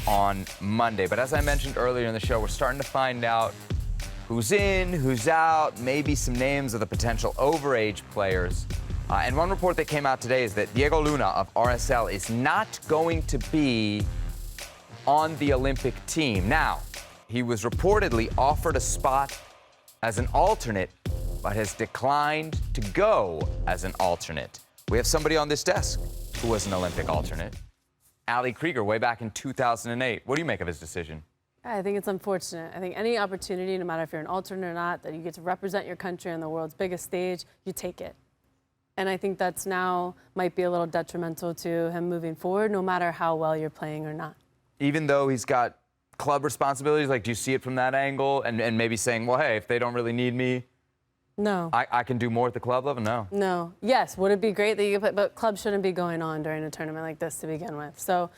on Monday. But as I mentioned earlier in the show, we're starting to find out who's in, who's out, maybe some names of the potential overage players. And one report that came out today is that Diego Luna of RSL is not going to be on the Olympic team. Now, he was reportedly offered a spot as an alternate, but has declined to go as an alternate. We have somebody on this desk who was an Olympic alternate. Ali Krieger, way back in 2008. What do you make of his decision? I think it's unfortunate. I think any opportunity, no matter if you're an alternate or not, that you get to represent your country on the world's biggest stage, you take it. And I think that's now might be a little detrimental to him moving forward, no matter how well you're playing or not. Even though he's got club responsibilities, like, do you see it from that angle? And maybe saying, well, hey, if they don't really need me, no. I can do more at the club level? No. No. Yes, would it be great that you could play, but clubs shouldn't be going on during a tournament like this to begin with. So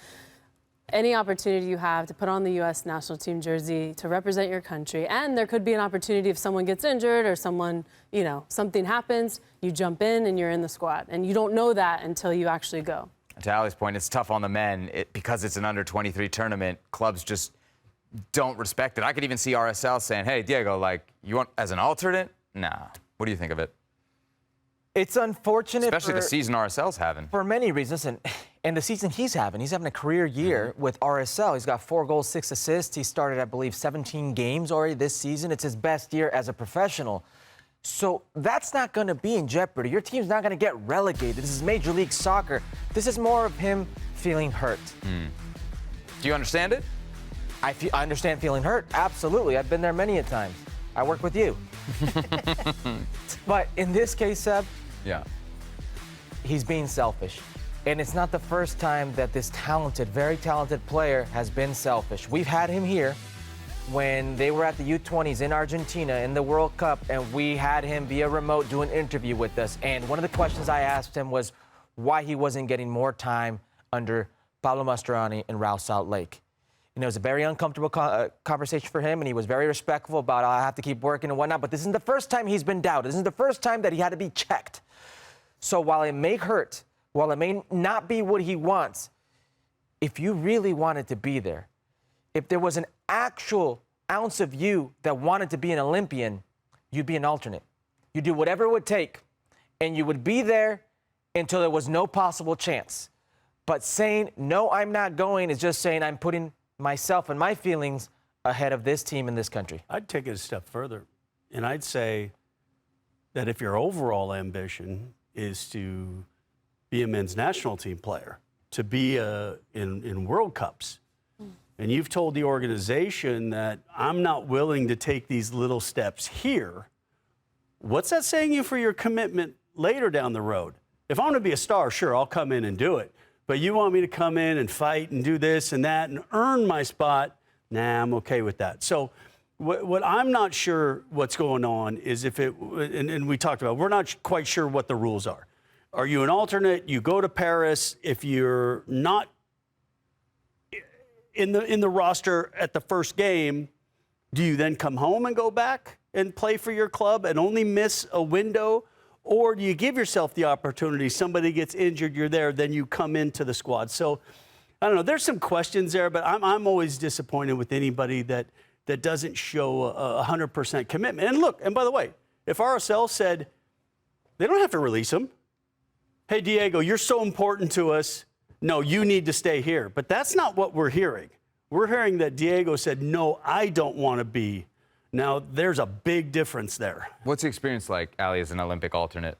any opportunity you have to put on the U.S. national team jersey to represent your country, and there could be an opportunity if someone gets injured or someone, you know, something happens, you jump in and you're in the squad. And you don't know that until you actually go. To Ali's point, it's tough on the men. Because it's an under-23 tournament, clubs just don't respect it. I could even see RSL saying, hey, Diego, like, you want as an alternate? Nah. What do you think of it? It's unfortunate. Especially the season RSL's having. For many reasons. And the season he's having a career year with RSL. He's got 4 goals, 6 assists. He started, I believe, 17 games already this season. It's his best year as a professional. So that's not going to be in jeopardy. Your team's not going to get relegated. This is Major League Soccer. This is more of him feeling hurt. Do you understand it? I understand feeling hurt. Absolutely. I've been there many a times. I work with you. But in this case, Seb, yeah, he's being selfish. And it's not the first time that this talented, very talented player has been selfish. We've had him here when they were at the U20s in Argentina in the World Cup, and we had him via remote do an interview with us. And one of the questions I asked him was why he wasn't getting more time under Pablo Mastroeni and Raul Salt Lake. You know, it was a very uncomfortable conversation for him, and he was very respectful about, I have to keep working and whatnot. But this isn't the first time he's been doubted. This isn't the first time that he had to be checked. So while it may hurt, while it may not be what he wants, if you really wanted to be there, if there was an actual ounce of you that wanted to be an Olympian, you'd be an alternate. You'd do whatever it would take, and you would be there until there was no possible chance. But saying, no, I'm not going, is just saying I'm putting myself and my feelings ahead of this team in this country. I'd take it a step further, and I'd say that if your overall ambition is to be a men's national team player, to be in World Cups, and you've told the organization that I'm not willing to take these little steps here, what's that saying you for your commitment later down the road? If I'm going to be a star, sure, I'll come in and do it. But you want me to come in and fight and do this and that and earn my spot? Nah, I'm okay with that. So what I'm not sure what's going on is if it, and we talked about, we're not quite sure what the rules are. Are you an alternate? You go to Paris. If you're not in the roster at the first game, do you then come home and go back and play for your club and only miss a window? Or do you give yourself the opportunity, somebody gets injured, you're there, then you come into the squad? So, I don't know, there's some questions there, but I'm always disappointed with anybody that doesn't show a 100% commitment. And look, and by the way, if RSL said, they don't have to release him. Hey, Diego, you're so important to us. No, you need to stay here. But that's not what we're hearing. We're hearing that Diego said, no, I don't want to be. Now, there's a big difference there. What's the experience like, Ali, as an Olympic alternate?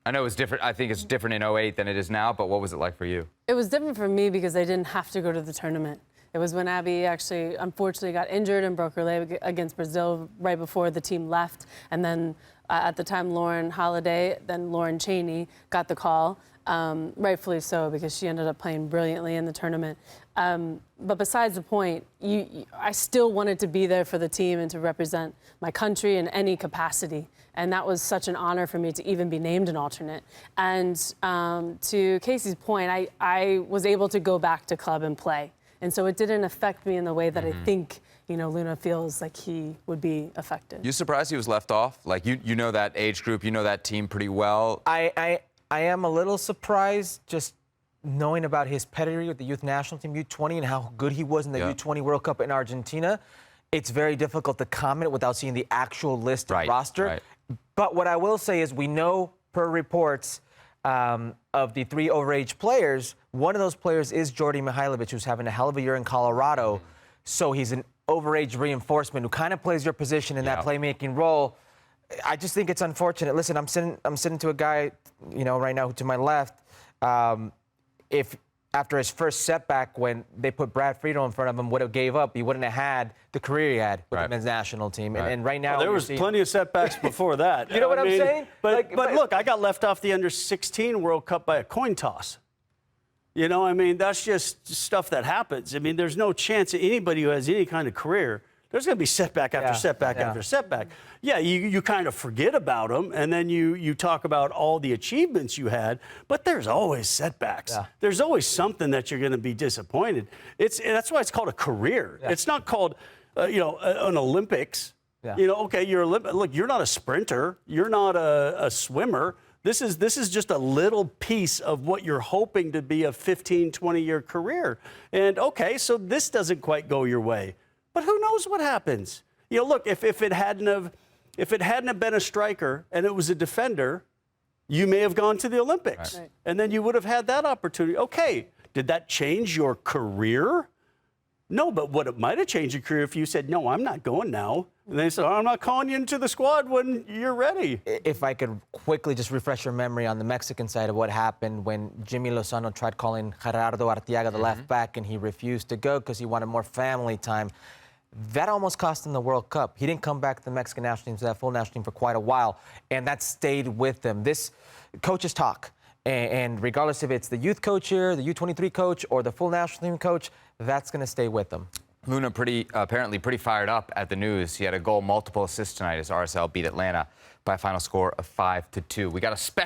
I know it's different. I think it's different in '08 than it is now, but what was it like for you? It was different for me because I didn't have to go to the tournament. It was when Abby actually, unfortunately, got injured and broke her leg against Brazil right before the team left. And then at the time, Lauren Holiday, then Lauren Cheney, got the call. Rightfully so, because she ended up playing brilliantly in the tournament. But besides the point, I still wanted to be there for the team and to represent my country in any capacity. And that was such an honor for me to even be named an alternate. And to Casey's point, I was able to go back to club and play. And so it didn't affect me in the way that I think, you know, Luna feels like he would be affected. You surprised he was left off? Like, you know that age group, you know that team pretty well. I am a little surprised just knowing about his pedigree with the youth national team, U20, and how good he was in the U20 World Cup in Argentina, it's very difficult to comment without seeing the actual list and roster. Right. But what I will say is we know, per reports, of the 3 overage players, one of those players is Jordi Mihailovic, who's having a hell of a year in Colorado. So he's an overage reinforcement who kind of plays your position in that playmaking role. I just think it's unfortunate. Listen, I'm sitting to a guy, right now to my left. If after his first setback, when they put Brad Friedel in front of him, would have gave up, he wouldn't have had the career he had with the men's national team. And right now, there was plenty of setbacks before that. You know what I'm saying? But look, I got left off the under-16 World Cup by a coin toss. That's just stuff that happens. There's no chance that anybody who has any kind of career, there's going to be setback after setback after setback. Yeah, you kind of forget about them, and then you talk about all the achievements you had, but there's always setbacks. Yeah. There's always something that you're going to be disappointed. That's why it's called a career. Yeah. It's not called, an Olympics. Yeah. Look, you're not a sprinter. You're not a swimmer. This is just a little piece of what you're hoping to be a 15, 20-year career. And, okay, so this doesn't quite go your way. But who knows what happens? Look, if it hadn't have been a striker and it was a defender, you may have gone to the Olympics. Right. And then you would have had that opportunity. Okay, did that change your career? No, but what it might have changed your career if you said, no, I'm not going now. And they said, I'm not calling you into the squad when you're ready. If I could quickly just refresh your memory on the Mexican side of what happened when Jimmy Lozano tried calling Gerardo Arteaga the left back and he refused to go because he wanted more family time. That almost cost him the World Cup. He didn't come back to the Mexican national team, to that full national team for quite a while, and that stayed with him. This coaches talk, and regardless if it's the youth coach here, the U23 coach, or the full national team coach, that's going to stay with them. Luna apparently pretty fired up at the news. He had a goal, multiple assists tonight as RSL beat Atlanta by a final score of 5-2. We got a special